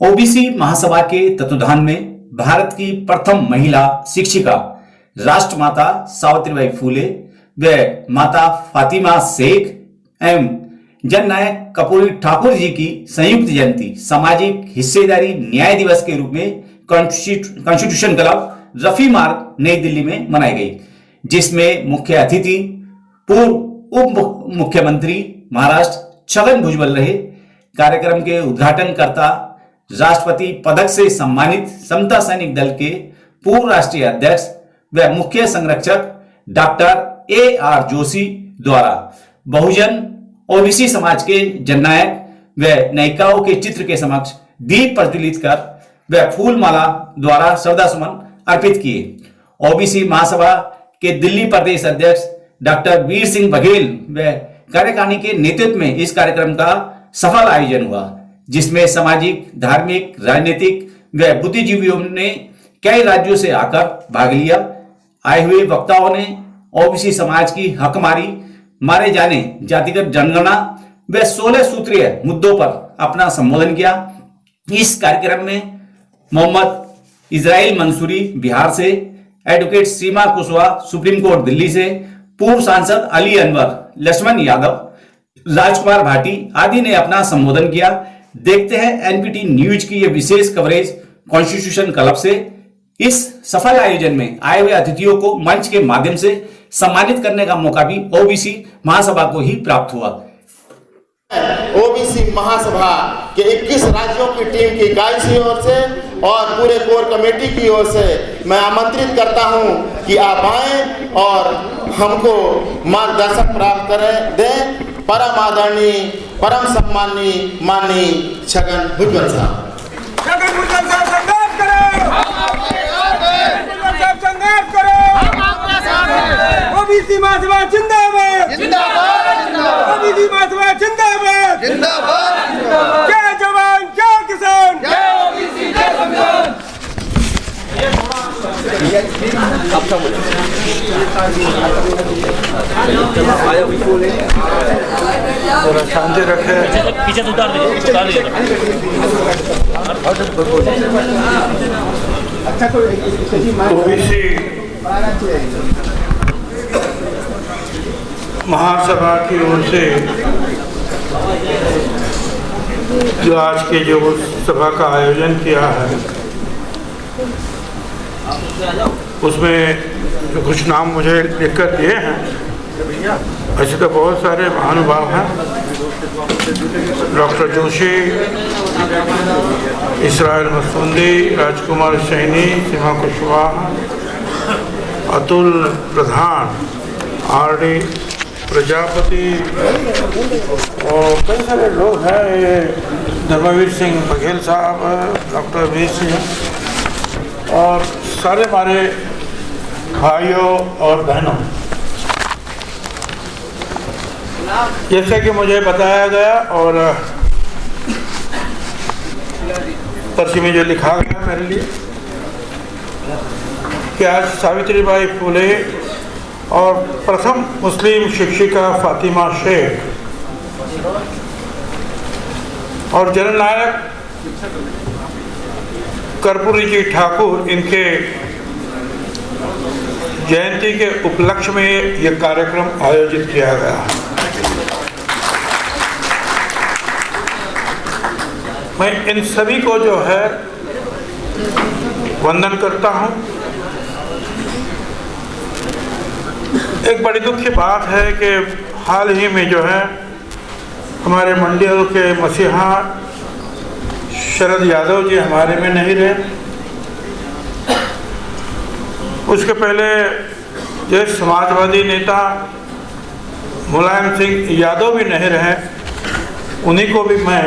OBC महासभा के तत्वाधान में भारत की प्रथम महिला शिक्षिका राष्ट्रमाता सावित्रीबाई फूले व माता फातिमा शेख एवं जननायक कर्पूरी ठाकुर जी की संयुक्त जयंती सामाजिक हिस्सेदारी न्याय दिवस के रूप में कॉन्स्टिट्यूशन क्लब रफी मार्ग नई दिल्ली में मनाई गई, जिसमें मुख्य अतिथि पूर्व उप मुख्यमंत्री महाराष्ट्र छगन भुजबल रहे। कार्यक्रम के उद्घाटनकर्ता राष्ट्रपति पदक से सम्मानित समता सैनिक दल के पूर्व राष्ट्रीय अध्यक्ष व मुख्य संरक्षक डॉक्टर AR जोशी द्वारा बहुजन ओबीसी समाज के जननायक व नायिकाओं के चित्र के समक्ष दीप प्रज्वलित कर व फूल माला द्वारा श्रद्धासुमन अर्पित किए। ओबीसी महासभा के दिल्ली प्रदेश अध्यक्ष डॉक्टर वीर सिंह बघेल व कार्यकारिणी के नेतृत्व में इस कार्यक्रम का सफल आयोजन हुआ, जिसमें सामाजिक, धार्मिक, राजनीतिक व बुद्धिजीवियों ने कई राज्यों से आकर भाग लिया। आए हुए वक्ताओं ने ओबीसी समाज की हकमारी, मारे जाने, जातिगत जनगणना व 16 सूत्रीय मुद्दों पर अपना संबोधन किया। इस कार्यक्रम में मोहम्मद इजराइल मंसूरी बिहार से, एडवोकेट सीमा कुशवाहा सुप्रीम कोर्ट दिल्ली से, पूर्व सांसद अली अनवर, लक्ष्मण यादव, राजकुमार भाटी आदि ने अपना संबोधन किया। देखते हैं एनपीटी न्यूज की यह विशेष कवरेज कॉन्स्टिट्यूशन क्लब से। इस सफल आयोजन में आए हुए अतिथियों को मंच के माध्यम से सम्मानित करने का मौका भी ओबीसी महासभा को ही प्राप्त हुआ। ओबीसी महासभा के 21 राज्यों की टीम की इकाई की ओर से और पूरे कोर कमेटी की ओर से मैं आमंत्रित करता हूं कि आप आएं और हमको मार्गदर्शन प्राप्त करें दें। परम आदरणीय, परम सम्माननीय माननीय छगन भुजबल साहब। छगन भुजबल साहब संघर्ष करो, भुजबल साहब संघर्ष करो। ओबीसी महासभा जिंदाबाद, जिंदाबाद, जिंदाबाद। ओबीसी महासभा जिंदाबाद, जिंदाबाद, जिंदाबाद। जय जवान, जय किसान, जय ओबीसी, जय संविधान। थोड़ा शांति रखे, पीछे से उतार दीजिए, उतार दीजिए। ओबीसी महासभा की ओर से जो आज के जो सभा का आयोजन किया है, उसमें जो कुछ नाम मुझे लिखकर दिए हैं, ऐसे तो बहुत सारे महानुभाव हैं। डॉक्टर जोशी, इसराइल मसूंदी, राजकुमार सैनी, सीमा कुशवाहा, अतुल प्रधान, RD प्रजापति और कई सारे लोग हैं। ये धर्मवीर सिंह बघेल साहब, डॉक्टर वीर सिंह और सारे हमारे भाइयों और बहनों, जैसे कि मुझे बताया गया और पर्ची में जो लिखा गया मेरे लिए कि आज सावित्रीबाई फूले और प्रथम मुस्लिम शिक्षिका फातिमा शेख और जननायक कर्पूरी ठाकुर, इनके जयंती के उपलक्ष्य में यह कार्यक्रम आयोजित किया गया है। मैं इन सभी को जो है वंदन करता हूं। एक बड़ी दुख की बात है कि हाल ही में जो है हमारे मंडियों के मसीहा शरद यादव जी हमारे में नहीं रहे। उसके पहले जो समाजवादी नेता मुलायम सिंह यादव भी नहीं रहे, उन्हीं को भी मैं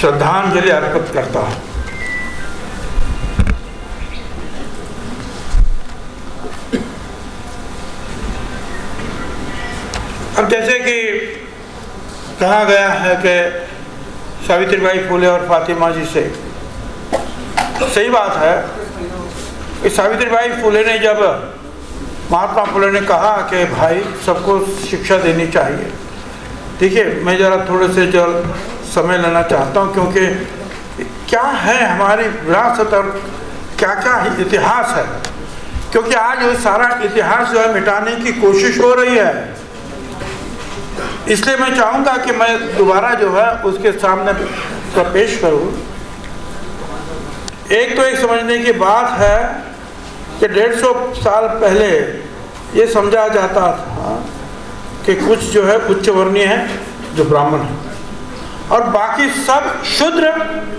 श्रद्धांजलि अर्पित करता हूँ। अब जैसे कि कहा गया है कि सावित्रीबाई फूले और फातिमा जी से, सही बात है कि सावित्रीबाई फूले ने जब महात्मा फूले ने कहा कि भाई सबको शिक्षा देनी चाहिए। देखिए, मैं ज़रा थोड़े से जो समय लेना चाहता हूँ, क्योंकि क्या है हमारी विरासत और क्या क्या इतिहास है, क्योंकि आज वो सारा इतिहास जो है मिटाने की कोशिश हो रही है। इसलिए मैं चाहूँगा कि मैं दोबारा जो है उसके सामने पेश करूँ। एक तो एक समझने की बात है कि 150 साल पहले ये समझा जाता था कि कुछ जो है उच्च वर्णीय है जो ब्राह्मण है और बाकी सब शूद्र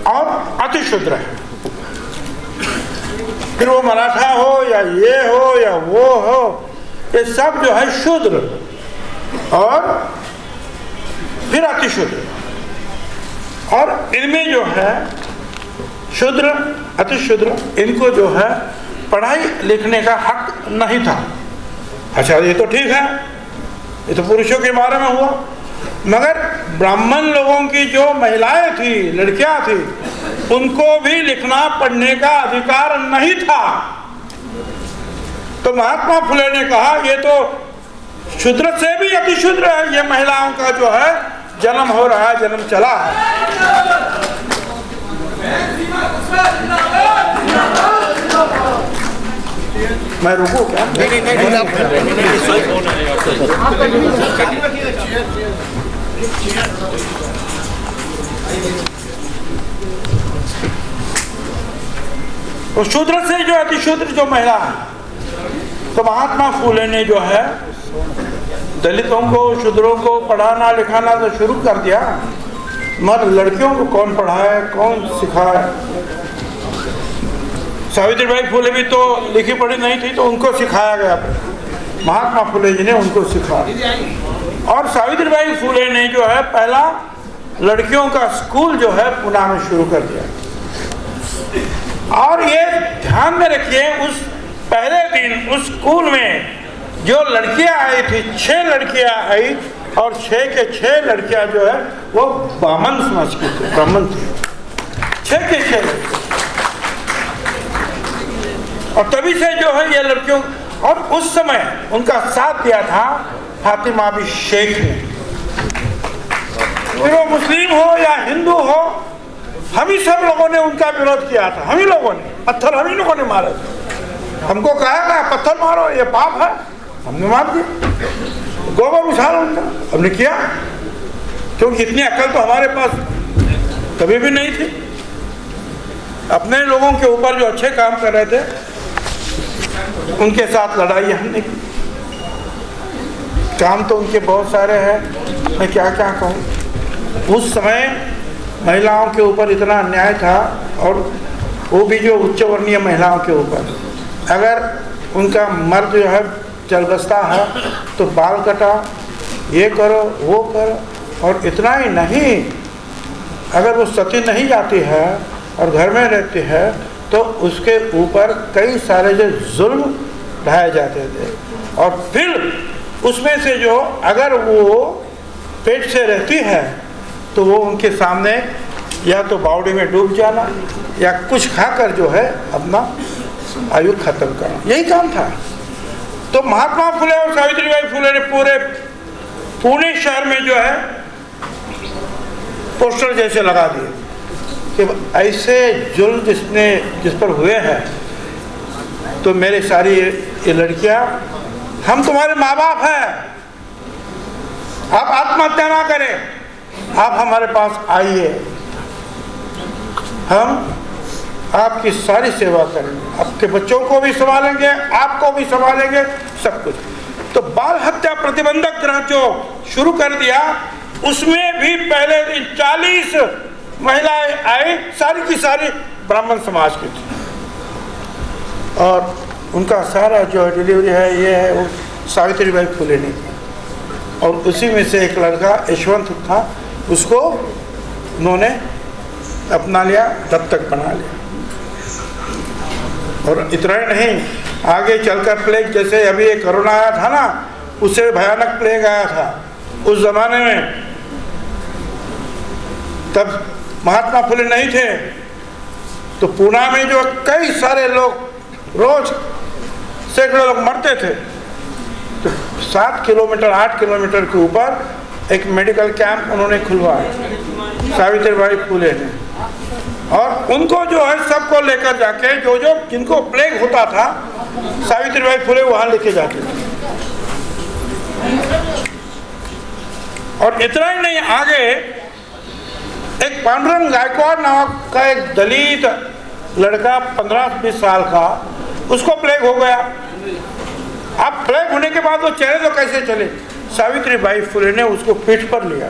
और अति शूद्र है। फिर वो मराठा हो या ये हो या वो हो, ये सब जो है शूद्र और फिर अति शूद्र। और इनमें जो है शूद्र अति शूद्र, इनको जो है पढ़ाई लिखने का हक नहीं था। अच्छा, ये तो ठीक है, ये तो पुरुषों के बारे में हुआ, मगर ब्राह्मण लोगों की जो महिलाएं थी, लड़कियां थी, उनको भी लिखना पढ़ने का अधिकार नहीं था। तो महात्मा फुले ने कहा ये तो शूद्र से भी अति शूद्र है, ये महिलाओं का जो है जन्म हो रहा है, जन्म चला है। मैं रुकूं क्या? तो शूद्र से जो अति शूद्र जो महिला है, तो महात्मा फुले ने जो है दलितों को, शूद्रों को पढ़ाना लिखाना तो शुरू कर दिया, मगर लड़कियों को कौन पढ़ाए, कौन सिखाए? सावित्रीबाई फुले भी तो लिखी पढ़ी नहीं थी, तो उनको सिखाया गया, महात्मा फुले जी ने उनको सिखाया। और सावित्रीबाई फुले ने जो है पहला लड़कियों का स्कूल जो है पुणे में शुरू कर दिया। और ये ध्यान में रखिए, उस पहले दिन उस स्कूल में जो लड़कियां आई थी, 6 लड़कियां आई और 6 के 6 लड़कियां जो है वो ब्राह्मण समाज की थी, ब्राह्मण थी, 6 के 6 लड़कियां। और तभी से जो है ये लड़कियों, और उस समय उनका साथ दिया था फातिमा भी शेख ने। फिर वो मुस्लिम हो या हिंदू हो, हम ही सब लोगों ने उनका विरोध किया था, हम ही लोगों ने पत्थर हम ही लोगों ने मारे थे। हमको कहा ना पत्थर मारो, ये पाप है, हमने मार दिया। गोबर उछालो उनका, हमने किया, क्योंकि इतनी अकल तो हमारे पास कभी भी नहीं थी। अपने लोगों के ऊपर जो अच्छे काम कर रहे थे उनके साथ लड़ाई हमने की। काम तो उनके बहुत सारे हैं, मैं क्या क्या कहूँ। उस समय महिलाओं के ऊपर इतना अन्याय था, और वो भी जो उच्च वर्णीय महिलाओं के ऊपर, अगर उनका मर्द जो है चल बसता है तो बाल कटा, ये करो वो करो। और इतना ही नहीं, अगर वो सती नहीं जाती है और घर में रहती है तो उसके ऊपर कई सारे जो जुल्म ढाए जाते थे। और फिर उसमें से जो अगर वो पेट से रहती है तो वो उनके सामने या तो बावड़ी में डूब जाना या कुछ खाकर जो है अपना आयु खत्म करना, यही काम था। तो महात्मा फुले और सावित्रीबाई फुले ने पूरे पुणे शहर में जो है पोस्टर जैसे लगा दिए कि ऐसे जुल्म जिस पर हुए हैं, तो मेरे सारी ये लड़कियां, हम तुम्हारे माँ बाप हैं, आप आत्महत्या ना करें, आप हमारे पास आइए, हम आपकी सारी सेवा करेंगे, आपके बच्चों को भी संभालेंगे, आपको भी संभालेंगे, सब कुछ। तो बाल हत्या प्रतिबंधक ग्रह जो शुरू कर दिया, उसमें भी पहले दिन 40 महिलाएं आई, सारी की सारी ब्राह्मण समाज की थी। और उनका सारा जो डिलीवरी है ये है वो सावित्रीबाई फुले ने की। और उसी में से एक लड़का यशवंत था, उसको उन्होंने अपना लिया, दत्तक बना लिया। और इतना ही नहीं, आगे चलकर प्लेग, जैसे अभी एक कोरोना आया था ना, उससे भयानक प्लेग आया था उस जमाने में, तब महात्मा फुले नहीं थे, तो पुणे में जो कई सारे लोग, रोज सैकड़ों लोग मरते थे, तो 7 किलोमीटर 8 किलोमीटर के ऊपर एक मेडिकल कैंप उन्होंने खुलवाया। सावित्रीबाई फुले ने, और उनको जो है सबको लेकर जाके जो जिनको प्लेग होता था सावित्रीबाई फुले वहां लेके जाते थे। और इतना ही नहीं, आगे एक पांडुरंग गायकवाड़ नाम का एक दलित लड़का 15-20 साल का, उसको प्लेग हो गया। अब प्लेग होने के बाद वो चले तो कैसे चले? सावित्रीबाई फुले ने उसको पीठ पर लिया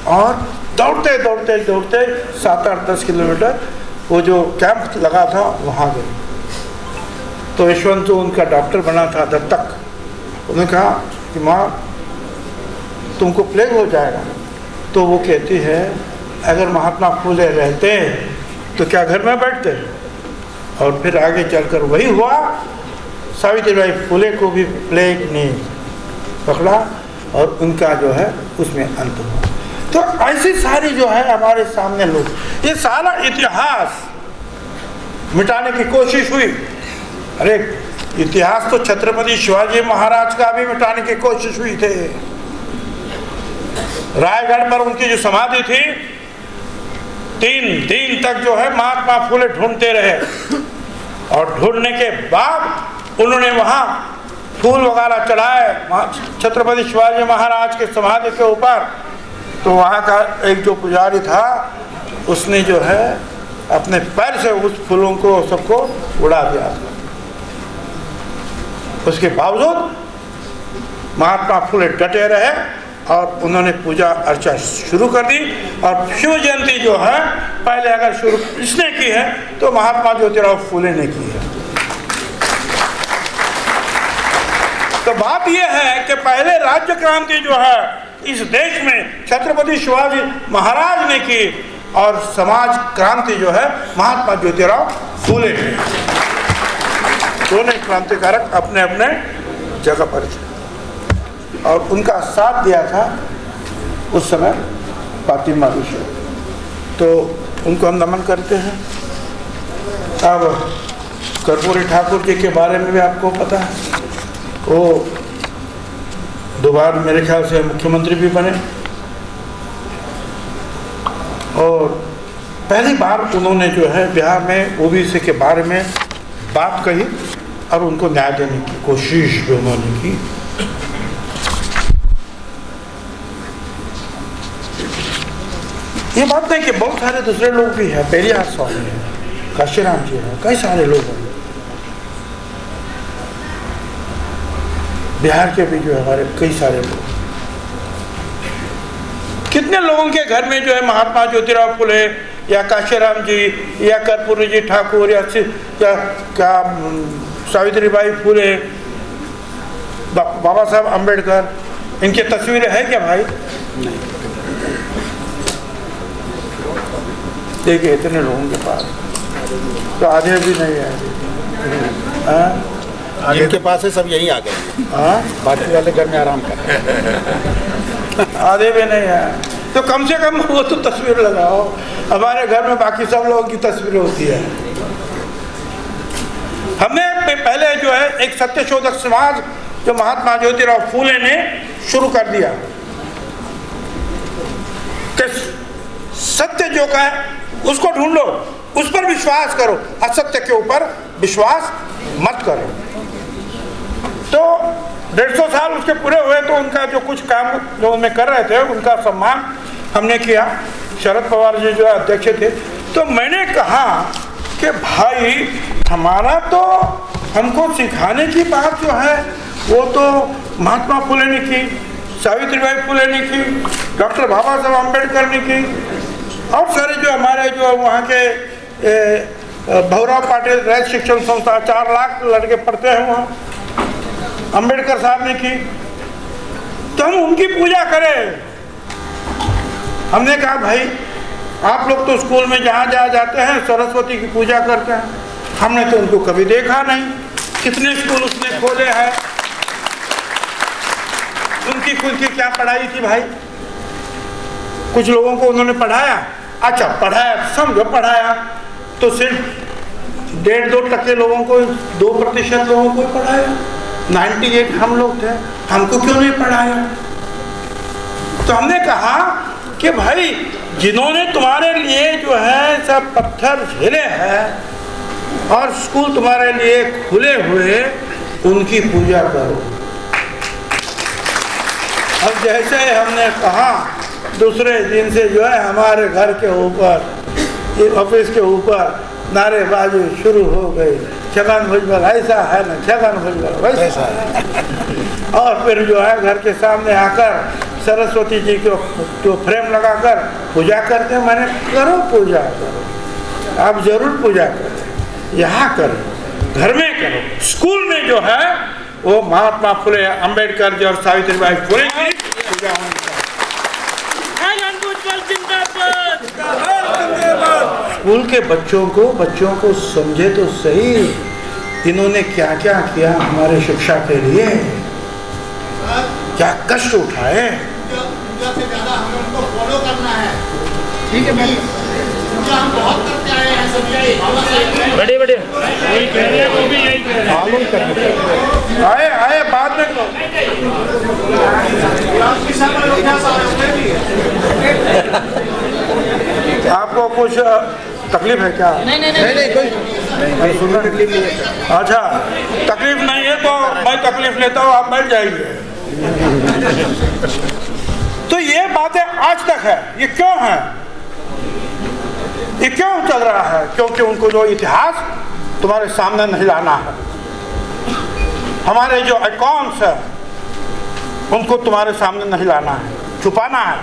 और दौड़ते दौड़ते दौड़ते 7-8-10 किलोमीटर वो जो कैंप लगा था वहाँ गए। तो यशवंत जो उनका डॉक्टर बना था दत्तक, उन्होंने कहा कि माँ तुमको प्लेग हो जाएगा। तो वो कहती है अगर महात्मा फुले रहते तो क्या घर में बैठते? और फिर आगे चलकर वही हुआ, सावित्रीबाई फुले को भी प्लेग ने पकड़ा और उनका जो है उसमें अंत हुआ। तो ऐसी सारी जो है हमारे सामने लोग, ये सारा इतिहास मिटाने की कोशिश हुई। अरे इतिहास तो छत्रपति शिवाजी महाराज का भी मिटाने की कोशिश हुई थी। रायगढ़ पर उनकी जो समाधि थी, 3 दिन तक जो है महात्मा फुले ढूंढते रहे, और ढूंढने के बाद उन्होंने वहां फूल वगैरह चढ़ाए छत्रपति शिवाजी महाराज के समाधि के ऊपर। तो वहाँ का एक जो पुजारी था उसने जो है अपने पैर से उस फूलों को सबको उड़ा दिया था। उसके बावजूद महात्मा फुले डटे रहे और उन्होंने पूजा अर्चा शुरू कर दी। और शिव जयंती जो है पहले अगर शुरू इसने की है तो महात्मा ज्योतिराव फुले ने की है। तो बात यह है कि पहले राज्य क्रांति जो है इस देश में छत्रपति शिवाजी महाराज ने की, और समाज क्रांति जो है महात्मा ज्योतिराव फुले ने। दोनों क्रांतिकारक अपने अपने जगह पर थे और उनका साथ दिया था उस समय फातिमा ऋषि। तो उनको हम नमन करते हैं। अब कर्पूरी ठाकुर जी के बारे में भी आपको पता है, वो 2 बार मेरे ख्याल से मुख्यमंत्री भी बने, और पहली बार उन्होंने जो है बिहार में ओबीसी के बारे में बात कही और उनको न्याय देने की कोशिश भी उन्होंने की। ये बात नहीं कि बहुत सारे दूसरे लोग भी हैं, पेरियार स्वामी है, काशीराम जी हैं, कई सारे लोग हैं बिहार के भी जो है हमारे कई सारे लोग। कितने लोगों के घर में जो है महात्मा ज्योतिराव फुले या काशीराम जी या कर्पूरी जी ठाकुर या क्या सावित्रीबाई फुले, बाबा साहब अम्बेडकर, इनकी तस्वीरें हैं क्या भाई? नहीं। देखिए इतने लोगों के पास तो आधे भी नहीं है। जिनके पास है सब यहीं आ गए। बाकी वाले घर में आराम कर रहे हैं। आधे भी नहीं है। तो कम से कम वो तो तस्वीर लगाओ। हमारे घर में बाकी सब लोगों की तस्वीर होती है। हमने पहले जो है एक सत्यशोधक समाज जो महात्मा ज्योतिराव फुले ने शुरू कर दिया कि सत्य जो का है उसको ढूंढो, उस पर विश्वास करो, असत्य के ऊपर विश्वास मत करो। तो 150 साल उसके पूरे हुए तो उनका जो कुछ काम जो उनमें कर रहे थे उनका सम्मान हमने किया। शरद पवार जी जो अध्यक्ष थे, तो मैंने कहा कि भाई हमारा तो हमको सिखाने की बात जो है वो तो महात्मा फुले ने की, सावित्रीबाई फुले ने की, डॉक्टर बाबा साहब अम्बेडकर ने की, और सारे जो हमारे जो वहाँ के भवराव पाटिल रैत शिक्षण संस्था 4 लाख लड़के पढ़ते हैं वहाँ, अम्बेडकर साहब ने की। तो हम उनकी पूजा करें। हमने कहा भाई आप लोग तो स्कूल में जहाँ जहाँ जाते हैं सरस्वती की पूजा करते हैं, हमने तो उनको कभी देखा नहीं। कितने स्कूल उसने खोले हैं, उनकी खुद की क्या पढ़ाई थी भाई? कुछ लोगों को उन्होंने पढ़ाया, अच्छा पढ़ाया समझो पढ़ाया, तो सिर्फ 1.5-2% लोगों को, 2% लोगों को पढ़ाया। 98 हम लोग थे, हमको क्यों नहीं पढ़ाया? तो हमने कहा कि भाई जिन्होंने तुम्हारे लिए जो है सब पत्थर झेले हैं और स्कूल तुम्हारे लिए खुले हुए, उनकी पूजा करो। अब जैसे हमने कहा, दूसरे दिन से जो है हमारे घर के ऊपर, ऑफिस के ऊपर नारेबाजी शुरू हो गई। छगन भुजबल ऐसा है ना, छगन भुजबल वैसा है। और फिर जो है घर के सामने आकर सरस्वती जी को जो फ्रेम लगाकर पूजा करते हैं। मैंने करो पूजा करो, आप जरूर पूजा करो, यहाँ करो, घर में करो। स्कूल में जो है वो महात्मा फुले अंबेडकर जी और सावित्रीबाई फुले की पूजा होनी चाहिए। स्कूल के बच्चों को समझे तो सही, इन्होंने क्या क्या किया हमारे शिक्षा के लिए, क्या कष्ट उठाए। से ज्यादा हमें उनको फॉलो करना है। ठीक है मैम, हम बहुत करते आए हैं सब। बड़े बड़े वही कह रहे हैं, वो भी यही कह रहे हैं। आए बाद में आपको कुछ तकलीफ है क्या? नहीं कोई सुनना तकलीफ नहीं है। अच्छा, तकलीफ नहीं है तो मैं तकलीफ लेता हूँ, आप बैठ जाइए। तो ये बातें आज तक है। ये क्यों है? ये क्यों चल रहा है? क्योंकि उनको जो इतिहास तुम्हारे सामने नहीं लाना है, हमारे जो अकाउंट्स है उनको तुम्हारे सामने नहीं लाना है, छुपाना है,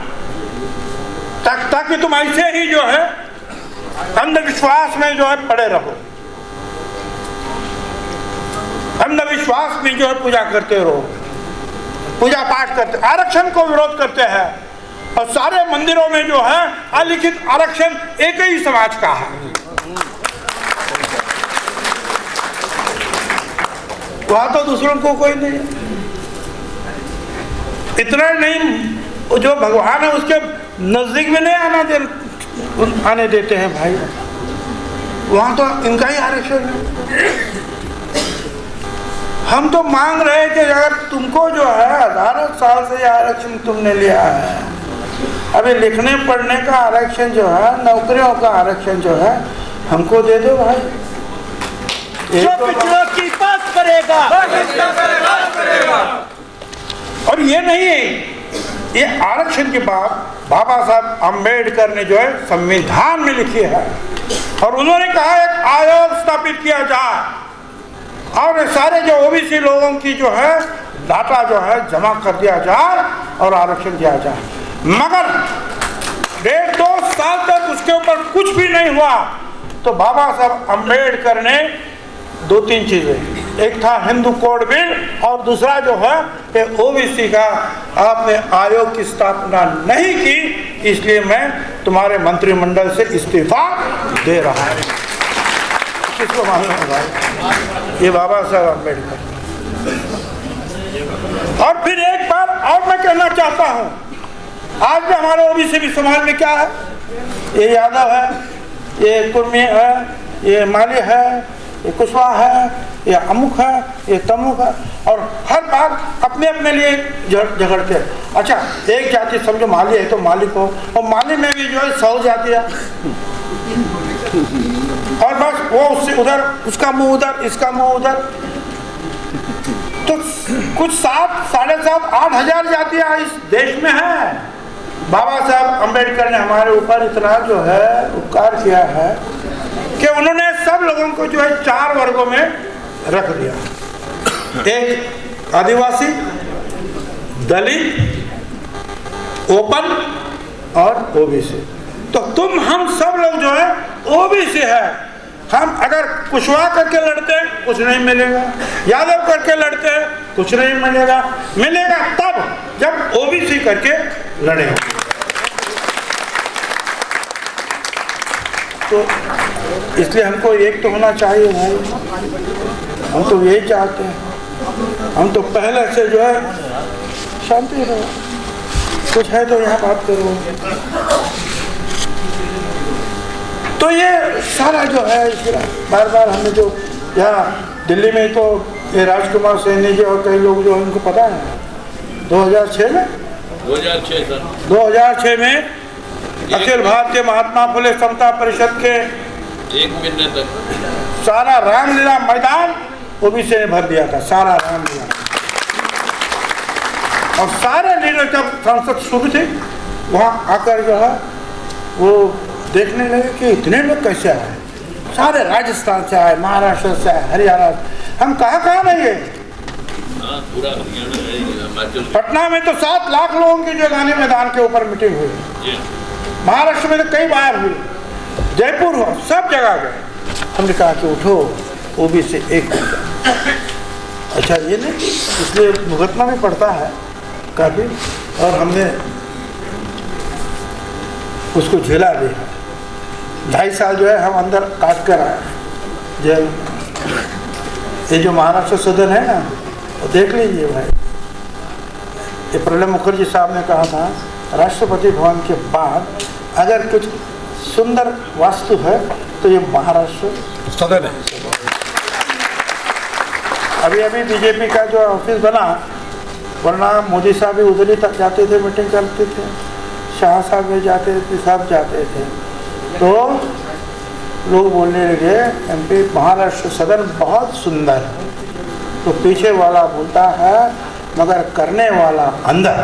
ताकि तुम ऐसे ही जो है अंधविश्वास में जो है पड़े रहो, अंधविश्वास में जो है पूजा करते रहो, पूजा पाठ करते, आरक्षण को विरोध करते हैं। और सारे मंदिरों में जो है अलिखित आरक्षण एक ही समाज का है। वहां तो दूसरों को कोई नहीं। इतना नहीं, जो भगवान है उसके नजदीक में नहीं आने देते हैं भाई। वहां तो इनका ही आरक्षण है। हम तो मांग रहे हैं कि अगर तुमको जो है हजारों साल से आरक्षण तुमने लिया है, अभी लिखने पढ़ने का आरक्षण जो है, नौकरियों का आरक्षण जो है, हमको दे दो भाई। जो पिछड़ों की बात करेगा, और ये नहीं है, ये आरक्षण की बात बाबा साहब अम्बेडकर ने जो है संविधान में लिखी है। और उन्होंने कहा एक आयोग स्थापित किया जाए और सारे जो ओबीसी लोगों की जो है डाटा जो है जमा कर दिया जाए और आरक्षण दिया जाए। मगर 1.5-2 साल तक उसके ऊपर कुछ भी नहीं हुआ। तो बाबा साहब अम्बेडकर ने 2-3 चीजें, एक था हिंदू कोड बिल और दूसरा जो है ओबीसी का आपने आयोग की स्थापना नहीं की, इसलिए मैं तुम्हारे मंत्रिमंडल से इस्तीफा दे रहा हूं। किसको मालूम है भाई? ये बाबा साहब अम्बेडकर। और फिर एक बार और मैं कहना चाहता हूं, आज भी हमारे ओबीसी भी समाज में क्या है, ये यादव है, ये कुर्मी है, ये माली है, ये कुशवाहा है, ये अमुक है, ये तमुक है, और हर बार अपने अपने लिए झगड़ते हैं। अच्छा, एक जाति समझो माली है तो माली को, और माली में भी जो है 100 जातियां, और बस वो उससे उधर, उसका मुंह उधर, इसका मुंह उधर। तो कुछ 7-7,500-8 हजार जातियां इस देश में है। बाबा साहब अम्बेडकर ने हमारे ऊपर इतना जो है उपकार किया है कि उन्होंने सब लोगों को जो है 4 वर्गों में रख दिया। एक आदिवासी, दलित, ओपन और ओबीसी। तो हम सब लोग जो है ओबीसी है। हम अगर कुशवाहा करके लड़ते हैं कुछ नहीं मिलेगा, यादव करके लड़ते हैं कुछ नहीं मिलेगा, मिलेगा तब जब ओबीसी करके लड़े। तो इसलिए हमको एक तो होना चाहिए भाई, हम तो यही चाहते हैं। हम तो पहले से जो है शांति रहो, कुछ है तो यहाँ बात करो। तो ये सारा जो है बार बार हमें जो यहाँ दिल्ली में तो ये राजकुमार सैनी जी और कई लोग जो है उनको पता है 2006 में 2006 में अखिल भारतीय महात्मा फुले समता परिषद के 1 महीने तक सारा रामलीला मैदान ओबीसी ने भर दिया था, सारा रामलीला। और सारे लीडर जब संसद शुरू थी वहाँ आकर जो है वो देखने लगे कि इतने लोग कैसे आए, सारे राजस्थान से आए, महाराष्ट्र से आए, हरियाणा, हम कहाँ नहीं गए। पूरा हरियाणा है, हिमाचल। पटना में तो 7 लाख लोगों की जो गांधी मैदान के ऊपर मीटिंग हुई, महाराष्ट्र में तो कई बार हुई, जयपुर हुआ, सब जगह गए। हमने कहा कि उठो ओबीसी एक। अच्छा ये नहीं, इसलिए भुगतना भी पड़ता है काफ़ी, और हमने उसको झेला भी है। 2.5 साल जो है हम अंदर काट कर आए जेल। ये जो महाराष्ट्र सदन है ना, वो देख लीजिए भाई, ये प्रणब मुखर्जी साहब ने कहा था राष्ट्रपति भवन के बाद अगर कुछ सुंदर वास्तु है तो ये महाराष्ट्र सदन है। अभी बीजेपी का जो ऑफिस बना, वरना मोदी साहब भी उधर ही तक जाते थे, मीटिंग करते थे, शाह साहब भी जाते थे, सब जाते थे। तो लोग बोलने लगे एमपी महाराष्ट्र सदन बहुत सुंदर है। तो पीछे वाला बोलता है मगर करने वाला अंदर।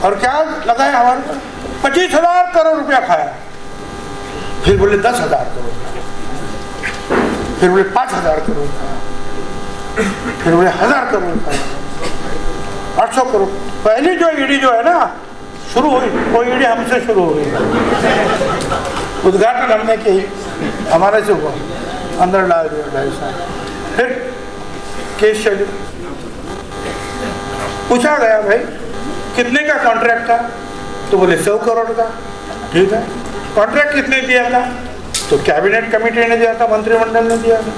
और क्या लगाया हमारे पर 25,000 करोड़ रुपया खाया। फिर बोले 10,000 करोड़, फिर बोले 5,000 करोड़ खाया, फिर बोले 1,000 करोड़ खाया, 800 करोड़। पहली जो ईडी जो है ना शुरू हुई, वो ईडी हमसे शुरू हुई, उद्घाटन हमने की, हमारे से हुआ, अंदर डाल दिया 2.5 साल। फिर केस चली, पूछा गया भाई कितने का कॉन्ट्रैक्ट था, तो बोले 100 करोड़ का। ठीक है, कॉन्ट्रैक्ट कितने दिया था, तो कैबिनेट कमेटी ने दिया था, मंत्रिमंडल ने दिया था,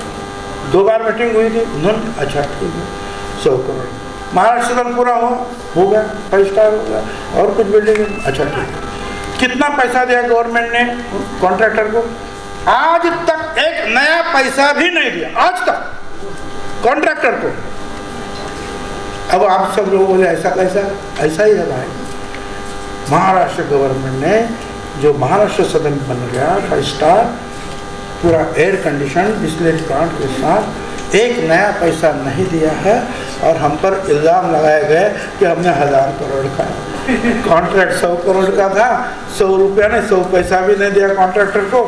2 बार मीटिंग हुई थी उन्होंने। अच्छा ठीक है, 100 करोड़। महाराष्ट्र सदन पूरा हो गया, 5 स्टार हो गया, और कुछ बिल्डिंग। अच्छा ठीक है, कितना पैसा दिया गवर्नमेंट ने कॉन्ट्रैक्टर को? आज तक एक नया पैसा भी नहीं दिया, आज तक कॉन्ट्रैक्टर को। अब आप सब लोग बोले ऐसा कैसा? ऐसा ही है भाई। महाराष्ट्र गवर्नमेंट ने जो महाराष्ट्र सदन बन गया 5 स्टार, पूरा एयर कंडीशन डिस्प्ले प्लांट के साथ, एक नया पैसा नहीं दिया है। और हम पर इल्ज़ाम लगाए गए कि हमने 1,000 करोड़ का कॉन्ट्रैक्ट 100 करोड़ का था, 100 रुपया ने 100 पैसा भी नहीं दिया कॉन्ट्रैक्टर को,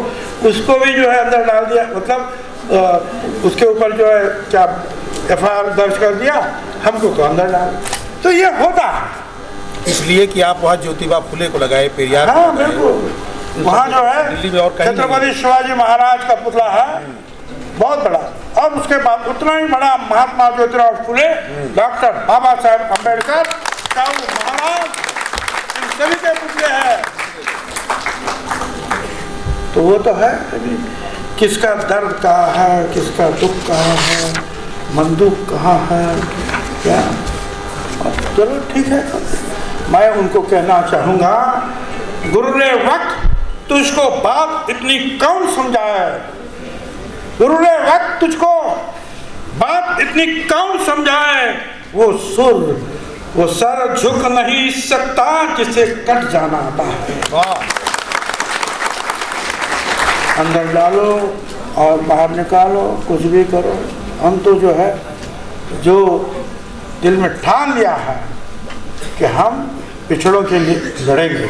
उसको भी जो है अंदर डाल दिया। मतलब उसके ऊपर जो है क्या FIR दर्ज कर दिया, हमको तो अंदर डाल। तो ये होता है इसलिए कि आप वहाँ ज्योतिबा फुले को लगाए, पेरियार। हाँ बिल्कुल, वहाँ जो है दिल्ली में और कहीं छत्रपति शिवाजी महाराज का पुतला है बहुत बड़ा, और उसके बाद उतना ही बड़ा महात्मा ज्योतिराव फुले, डॉक्टर बाबा साहेब अम्बेडकर, साहू महाराज, इन सभी के पुतले हैं। तो वो तो है, किसका दर्द कहाँ है, किसका दुख कहाँ है, मंदुक कहाँ है, क्या। चलो ठीक है, मैं उनको कहना चाहूँगा, गुरुरे वक्त तुझको बात इतनी कौन समझाए, गुरुरे वक्त तुझको बात इतनी कौन समझाए, वो सुर वो सर झुक नहीं सकता जिसे कट जाना आता है। अंदर डालो और बाहर निकालो, कुछ भी करो, हम तो जो है जो दिल में ठान लिया है कि हम पिछड़ों के लिए लड़ेंगे,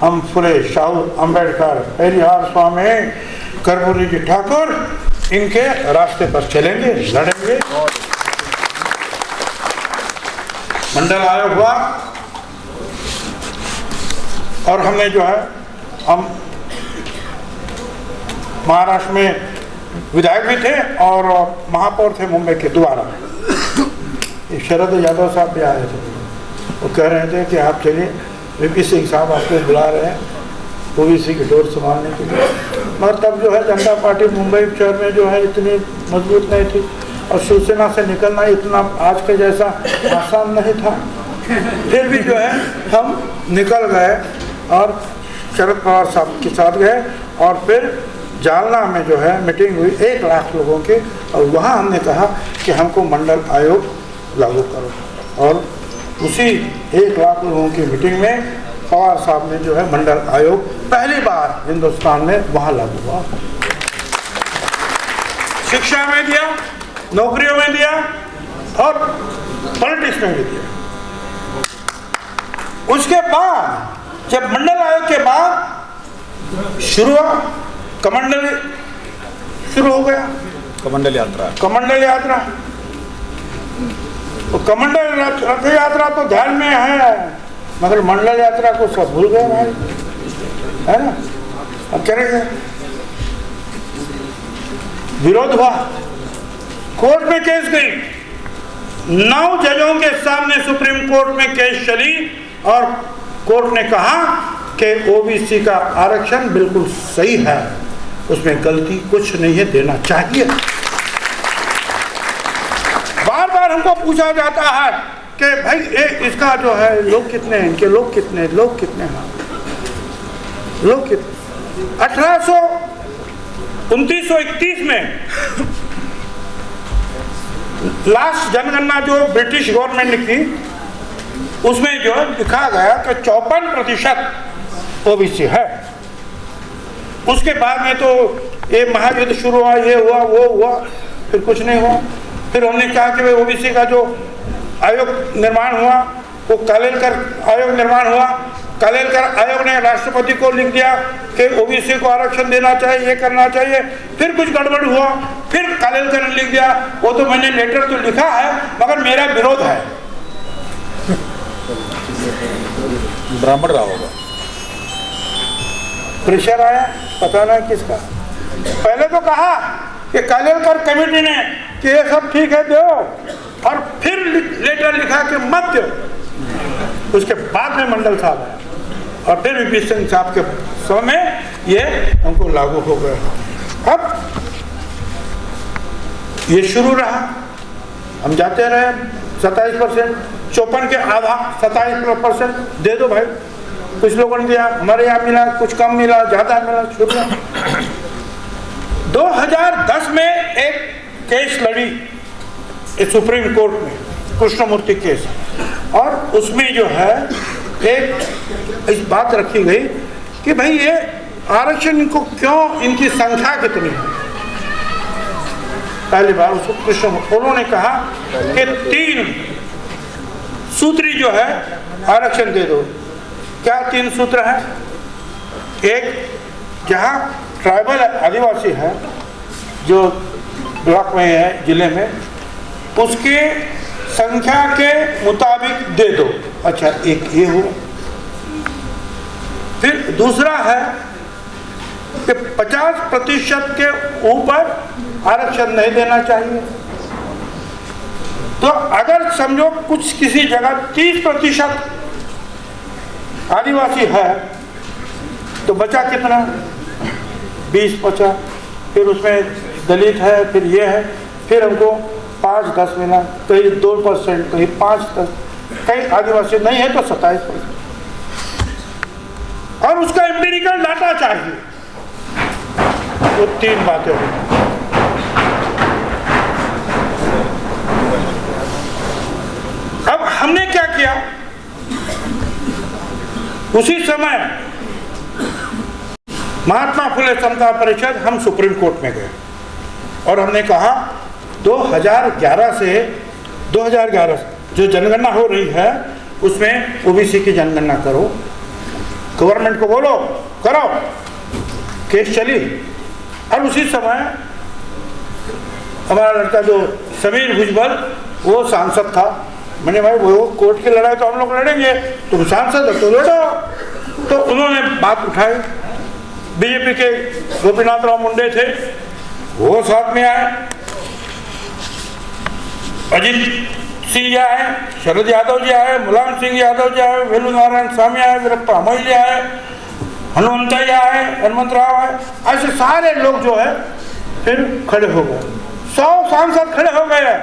हम फुले, साहू अम्बेडकर, पेरियार स्वामी, कर्पूरी जी ठाकुर, इनके रास्ते पर चलेंगे, लड़ेंगे। मंडल आयोग हुआ और हमने जो है, हम महाराष्ट्र में विधायक भी थे और महापौर थे मुंबई के दोबारा। शरद यादव साहब भी आए थे, वो कह रहे थे कि आप चलिए, VP सिंह साहब आपको बुला रहे हैं ओबीसी की डोर संभालने के लिए। मगर तब जो है जनता पार्टी मुंबई शहर में जो है इतनी मजबूत नहीं थी, और शिवसेना से निकलना इतना आज के जैसा आसान नहीं था। फिर भी जो है हम निकल गए और शरद पवार साहब के साथ गए, और फिर जालना में जो है मीटिंग हुई 1 लाख लोगों की, और वहाँ हमने कहा कि हमको मंडल आयोग लागू करो, और उसी 1 लाख लोगों की मीटिंग में पवार साहब ने जो है मंडल आयोग पहली बार हिंदुस्तान में वहां लागू हुआ। शिक्षा में दिया, नौकरियों में दिया और पॉलिटिक्स में भी दिया। उसके बाद जब मंडल आयोग के बाद शुरू हुआ, कमंडल शुरू हो गया, कमंडल यात्रा। कमंडल यात्रा। तो कमंडल रथ यात्रा तो ध्यान में है, मगर मंडल यात्रा को सब भूल गए भाई, है ना। अब करेंगे, विरोध हुआ, कोर्ट में केस गई, 9 जजों के सामने सुप्रीम कोर्ट में केस चली और कोर्ट ने कहा कि ओबीसी का आरक्षण बिल्कुल सही है, उसमें गलती कुछ नहीं है, देना चाहिए। बार बार हमको पूछा जाता है कि भाई इसका जो है लोग कितने हैं, इनके लोग कितने हैं, लोग कितने हैं, लोग कितने। 1931 में लास्ट जनगणना जो ब्रिटिश गवर्नमेंट ने की, उसमें जो लिखा गया कि 54% ओबीसी है। उसके बाद में तो ये महायुद्ध शुरू हुआ, ये हुआ, वो हुआ, फिर कुछ नहीं हुआ। फिर हमने कहा कि भाई ओबीसी का जो आयोग निर्माण हुआ वो कालेलकर आयोग निर्माण हुआ। कालेलकर आयोग ने राष्ट्रपति को लिख दिया कि ओबीसी को आरक्षण देना चाहिए, ये करना चाहिए। फिर कुछ गड़बड़ हुआ, फिर कालेलकर ने लिख दिया, वो तो मैंने लेटर तो लिखा है मगर मेरा विरोध है। ब्राह्मण रहा होगा, प्रेशर आया, पता नहीं किसका। पहले तो कहा कि कालेलकर कमेटी ने कि ये सब ठीक है दो, और फिर लेटर लिखा कि मत दो। उसके बाद में मंडल साहब आया और फिर वीपी सिंह साहब के समय ये हमको लागू हो गया। अब ये शुरू रहा, हम जाते रहे 27%, 54 के आधा 27% दे दो भाई। कुछ लोगों ने दिया, हमारे यहाँ मिला, कुछ कम मिला, ज्यादा मिला, शुरू। 2010 में एक केस लड़ी सुप्रीम कोर्ट में, कृष्णमूर्ति केस, और उसमें जो है एक इस बात रखी गई कि भाई ये आरक्षण को क्यों, इनकी संख्या कितनी है। पहली बार उसको कृष्ण उन्होंने कहा कि 3 सूत्री जो है आरक्षण दे दो। क्या 3 सूत्र है? एक, जहाँ ट्राइबल आदिवासी है जो ब्लॉक में है, जिले में, उसके संख्या के मुताबिक दे दो। अच्छा, एक ये हो। फिर दूसरा है कि 50% के ऊपर आरक्षण नहीं देना चाहिए। तो अगर समझो कुछ किसी जगह 30% आदिवासी है तो बचा कितना? 20-50। फिर उसमें दलित है, फिर ये है, फिर हमको 5-10 मिला, कहीं 2%, कहीं 5-10, कहीं आदिवासी नहीं है तो 27%। और उसका एम्पिरिकल डाटा चाहिए। वो 3 बातें होंगी। अब हमने क्या किया, उसी समय महात्मा फुले समता परिषद हम सुप्रीम कोर्ट में गए और हमने कहा 2011 से जो जनगणना हो रही है उसमें ओबीसी की जनगणना करो, गवर्नमेंट को बोलो करो। केस चली और उसी समय हमारा लड़का जो समीर भुजबल वो सांसद था। मैंने भाई वो कोर्ट की लड़ाई तो हम लोग लड़ेंगे, तुम सांसद हो तो लड़ो। तो उन्होंने बात उठाई, बीजेपी के गोपीनाथ राव मुंडे थे, वो साथ में आए, अजीत सिंह जी आए, शरद यादव जी आए, मुलायम सिंह यादव जी आए, वेलू नारायण स्वामी आए, वीरप्पा मोइली आए, हनुमंतैया आए, हनुमंत राव आए, ऐसे सारे लोग जो है फिर खड़े हो गए। 100 सांसद खड़े हो गए।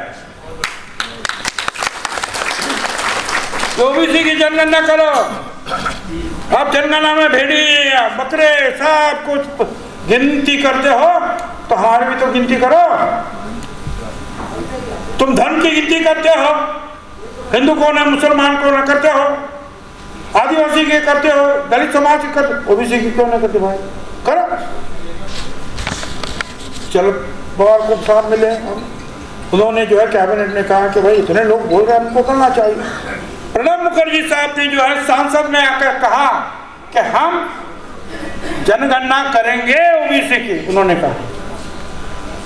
ओबीसी की जनगणना करो। आप जनगणना में भेड़िया बकरे सब कुछ गिनती करते हो तो हमारी भी तो गिनती करो। तुम धन की गिनती करते हो, हिंदू कौन है, मुसलमान कौन है, करते हो, आदिवासी के करते हो, दलित समाज के करते, ओबीसी की क्यों नहीं करते भाई, करो। चलो पवार को साथ मिले, उन्होंने जो है कैबिनेट ने कहा कि भाई इतने लोग बोल रहे हैं, हमको करना चाहिए। प्रणब मुखर्जी साहब ने जो है सांसद में आकर कहा कि हम जनगणना करेंगे ओबीसी की, उन्होंने कहा।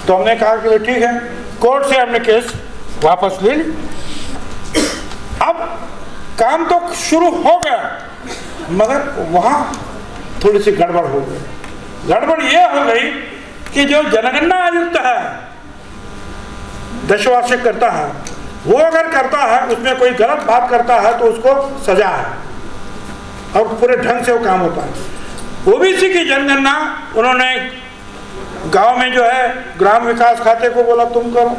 तो हमने कहा कि भाई ठीक है, कोर्ट से हमने केस वापस ले ली। अब काम तो शुरू हो गया, मगर वहां थोड़ी सी गड़बड़ हो गई। गड़बड़ ये हो गई कि जो जनगणना आयुक्त है, 10 वार्षिक करता है, वो अगर करता है, उसमें कोई गलत बात करता है तो उसको सजा है और पूरे ढंग से वो काम होता है। ओबीसी की जनगणना उन्होंने गांव में जो है ग्राम विकास खाते को बोला तुम करो,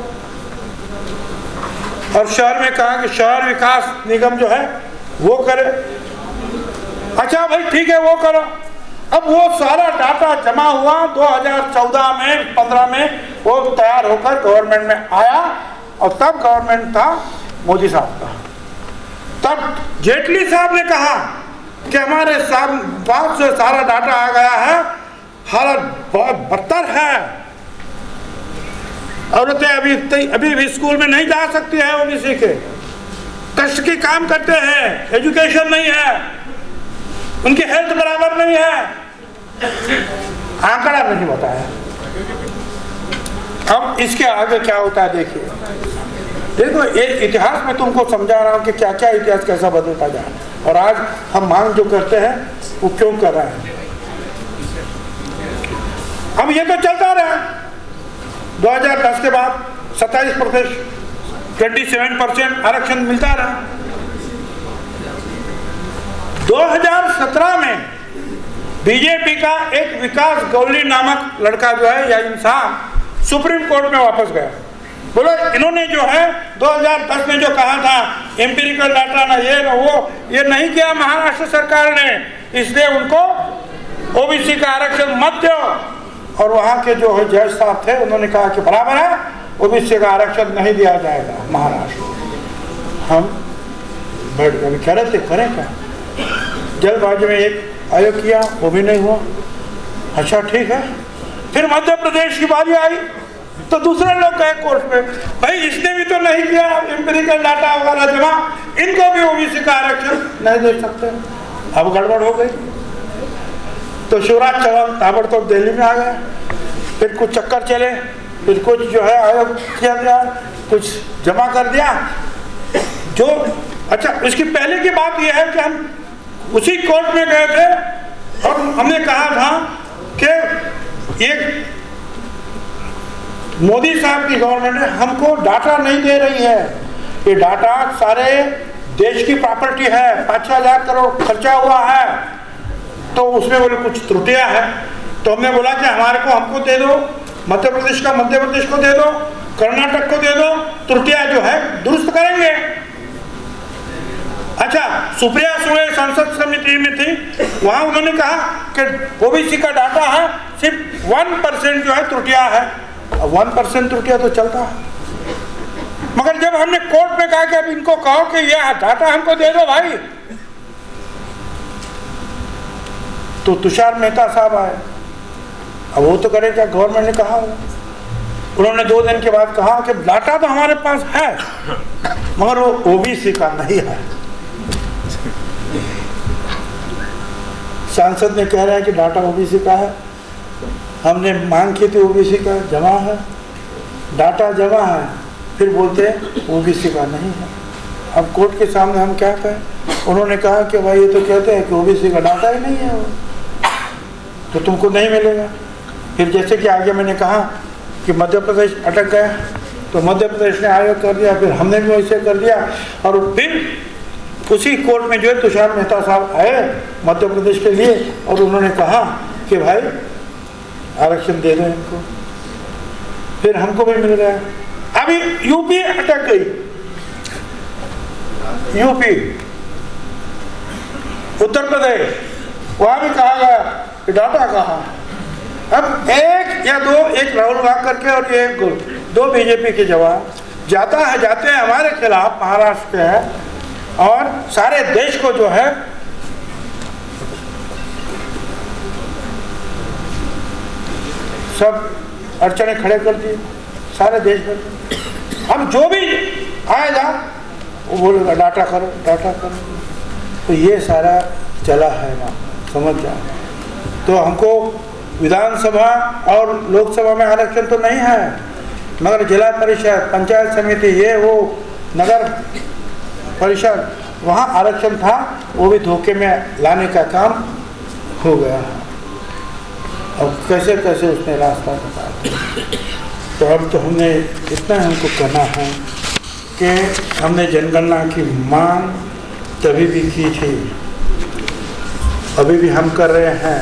और शहर में कहा कि शहर विकास निगम जो है वो करे। अच्छा भाई ठीक है, वो करो। अब वो सारा डाटा जमा हुआ 2014 में 15 में, वो तैयार होकर गवर्नमेंट में आया, और तब गवर्नमेंट था मोदी साहब का। तब जेटली साहब ने कहा कि हमारे पास से सारा डाटा आ गया है, हालत बहुत बदतर है, औरतें अभी भी स्कूल में नहीं जा सकती है, ओबीसी के कष्ट के काम करते हैं, एजुकेशन नहीं है, उनकी हेल्थ बराबर नहीं है, आंकड़ा नहीं बताया। अब इसके आगे क्या होता है देखिए, देखो ये इतिहास में तुमको समझा रहा हूं कि क्या क्या इतिहास कैसा बदलता जा रहा है, और आज हम मांग जो करते हैं वो क्यों कर रहे हैं। अब ये तो चलता रहा, 2010 के बाद 27%, 27% आरक्षण मिलता रहा। 2017 में बीजेपी का एक विकास गौली नामक लड़का जो है, या इंसान, सुप्रीम कोर्ट में वापस गया। बोलो इन्होंने जो है 2010 में जो कहा था एम्पिरिकल डाटा ना ये ना वो, ये नहीं किया महाराष्ट्र सरकार ने, इसलिए उनको ओबीसी का आरक्षण मत दो। और वहां के जो जज साहब थे उन्होंने कहा कि बराबर है, ओबीसी का आरक्षण नहीं दिया जाएगा महाराष्ट्र। हम बैठ गए, कह रहे थे करें क्या, जल्दबाजी में एक आयोग किया, वो भी नहीं हुआ। अच्छा ठीक है, फिर मध्य प्रदेश की बारी आई तो दूसरे लोग गए कोर्ट में, भाई इसने भी तो नहीं किया एम्पिरिकल डाटा वगैरह जमा, इनको भी ओबीसी का आरक्षण नहीं दे सकते। अब गड़बड़ हो गई, तो शिवराज चौहान ताबड़तोड़ दिल्ली में आ गए, फिर कुछ चक्कर चले, फिर कुछ जो है आयोग किया गया, कुछ जमा कर दिया। जो अच्छा, उसकी पहले की बात यह है कि हम उसी कोर्ट में गए थे और हमने कहा था कि एक मोदी साहब की गवर्नमेंट हमको डाटा नहीं दे रही है, ये डाटा सारे देश की प्रॉपर्टी है, 5-6 हजार करोड़ खर्चा हुआ है, तो उसमें बोले कुछ त्रुटियां हैं। तो हमने बोला कि हमारे को हमको दे दो, मध्य प्रदेश का मध्य प्रदेश को दे दो, कर्नाटक को दे दो, त्रुटियां जो है दुरुस्त करेंगे। अच्छा, सुप्रिया सुले संसद समिति में थी, वहां उन्होंने कहा कि ओबीसी का डाटा है, सिर्फ 1% जो है त्रुटियां है। 1% त्रुटियां तो चलता है, मगर जब हमने कोर्ट में कहा कि अब इनको कहो कि यह डाटा हमको दे दो भाई, तो तुषार मेहता साहब आए। अब वो तो करे क्या, गवर्नमेंट ने कहा, उन्होंने 2 दिन के बाद कहा कि डाटा तो हमारे पास है मगर वो ओबीसी का नहीं है। सांसद ने कह रहे हैं कि डाटा ओबीसी का है, हमने मांग की थी ओबीसी का जमा है, डाटा जमा है, फिर बोलते हैं ओबीसी का नहीं है। अब कोर्ट के सामने हम क्या कहें, उन्होंने कहा कि भाई ये तो कहते हैं कि ओबीसी का डाटा ही नहीं है वो, तो तुमको नहीं मिलेगा। फिर जैसे कि आगे मैंने कहा कि मध्य प्रदेश अटक गया, तो मध्य प्रदेश ने आयोग कर दिया, फिर हमने भी वैसे कर दिया, और फिर उसी कोर्ट में जो है तुषार मेहता साहब आए मध्य प्रदेश के लिए, और उन्होंने कहा कि भाई आरक्षण दे दो इनको, फिर हमको भी मिल गया। अभी यूपी अटक गई, यूपी, उत्तर प्रदेश, वहां भी कहा गया कि डाटा कहाँ। अब 1 या 2, एक राहुल गांव करके और ये 2 बीजेपी के जवान जाते हैं हमारे खिलाफ, महाराष्ट्र के है, और सारे देश को जो है सब अड़चने खड़े कर दिए, सारे देश भर। अब जो भी आएगा वो बोलेगा डाटा करो, डाटा करो। तो ये सारा चला है ना, समझ जाओ। तो हमको विधानसभा और लोकसभा में आरक्षण तो नहीं है, मगर जिला परिषद, पंचायत समिति, ये वो नगर परिषद, वहाँ आरक्षण था, वो भी धोखे में लाने का काम हो गया है। और कैसे कैसे उसने रास्ता बताया। तो अब तो हमने इतना हमको करना है कि हमने जनगणना की मांग तभी भी की थी, अभी भी हम कर रहे हैं।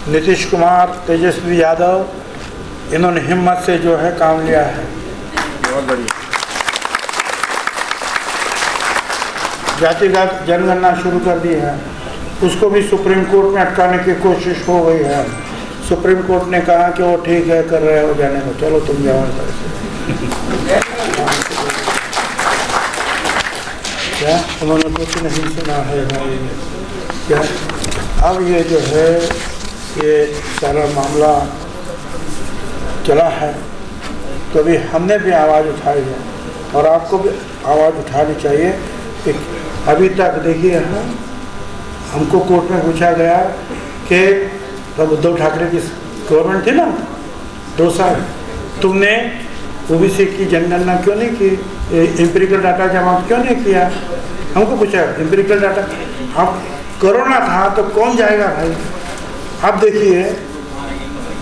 नीतीश कुमार, तेजस्वी यादव, इन्होंने हिम्मत से जो है काम लिया है। बहुत बढ़िया। जातिगत जनगणना शुरू कर दी है, उसको भी सुप्रीम कोर्ट में अटकाने की कोशिश हो गई है। सुप्रीम कोर्ट ने कहा कि वो ठीक है, कर रहे हो, जाने को, चलो तुम जाओ। क्या उन्होंने कुछ नहीं सुना है भाई? क्या अब ये जो है ये सारा मामला चला है, तो अभी हमने भी आवाज़ उठाई है और आपको भी आवाज़ उठानी चाहिए कि अभी तक देखिए हमको कोर्ट में पूछा गया कि तब उद्धव ठाकरे की गवर्नमेंट थी ना 2 साल, तुमने ओबीसी की जनगणना क्यों नहीं की, एम्पिरिकल डाटा जमा क्यों नहीं किया? हमको पूछा एम्पिरिकल डाटा। अब कोरोना था तो कौन जाएगा भाई? अब देखिए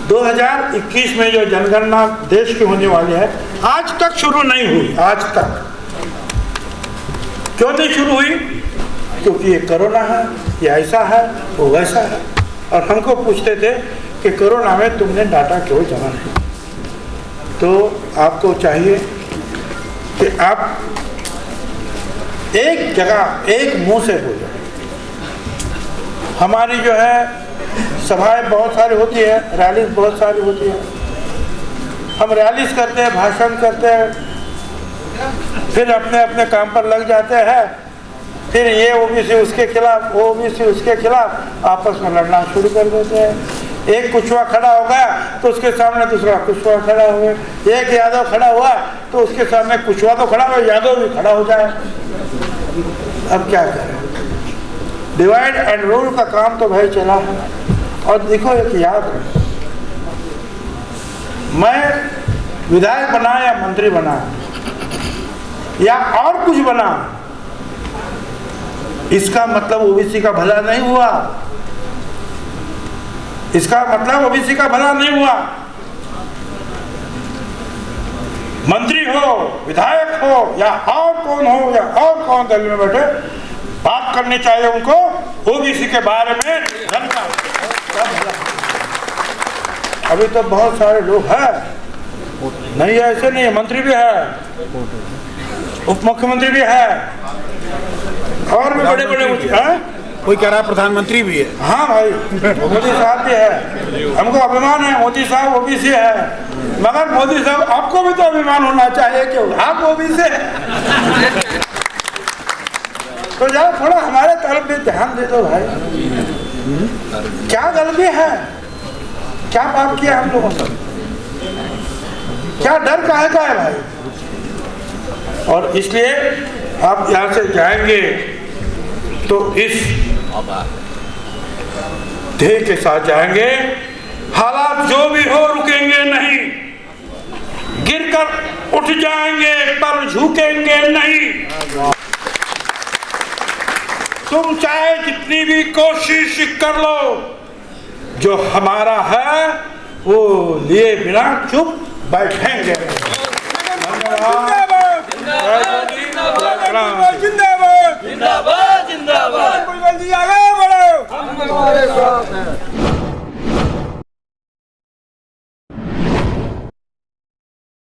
2021 में जो जनगणना देश की होने वाली है, आज तक शुरू नहीं हुई। आज तक क्यों नहीं शुरू हुई? क्योंकि ये कोरोना है, ये ऐसा है, वो वैसा है। और हमको पूछते थे कि कोरोना में तुमने डाटा क्यों जमा नहीं? तो आपको चाहिए कि आप एक जगह एक मुंह से बोलो। हमारी जो है सभाएं बहुत सारी होती है, रैलीज बहुत सारी होती है, हम रैलीज करते हैं, भाषण करते हैं, फिर अपने अपने काम पर लग जाते हैं। फिर ये ओबीसी उसके खिलाफ, वो ओबीसी उसके खिलाफ आपस में लड़ना शुरू कर देते हैं। एक कुछुआ खड़ा हो गया तो उसके सामने दूसरा कुछुआ खड़ा हो गया, एक यादव खड़ा हुआ तो उसके सामने कुछुआ तो खड़ा हुआ, यादव भी खड़ा हो जाए। अब क्या करें? डिवाइड एंड रूल का काम तो भाई चला है। और देखो एक याद रखो, मैं विधायक बना या मंत्री बना या और कुछ बना, इसका मतलब ओबीसी का भला नहीं हुआ। इसका मतलब ओबीसी का भला नहीं हुआ। मंत्री हो, विधायक हो या और कौन हो या और कौन दल में बैठे, बात करनी चाहिए उनको ओबीसी के बारे में। जनता अभी तो बहुत सारे लोग हैं, नहीं ऐसे नहीं है, मंत्री भी है, उप मुख्यमंत्री भी है, और भी बड़े बड़े कोई कह रहा है प्रधानमंत्री भी है। हाँ भाई, मोदी साहब भी है, हमको अभिमान है, मोदी साहब ओबीसी है। मगर मोदी साहब आपको भी तो अभिमान होना चाहिए कि आप ओबीसी है। तो जाओ थोड़ा हमारे तरफ भी ध्यान दे दो भाई। क्या गलती है, क्या पाप किया हम लोगों ने, क्या डर काहे का है भाई? और इसलिए आप यहाँ से जाएंगे तो इस ध्येय के साथ जाएंगे, हालात जो भी हो रुकेंगे नहीं, गिरकर उठ जाएंगे पर झुकेंगे नहीं। तुम चाहे जितनी भी कोशिश कर लो, जो हमारा है वो लिए बिना चुप बैठेंगे। जिंदाबाद जिंदाबाद जिंदाबाद जिंदाबाद। आगे बढ़ो।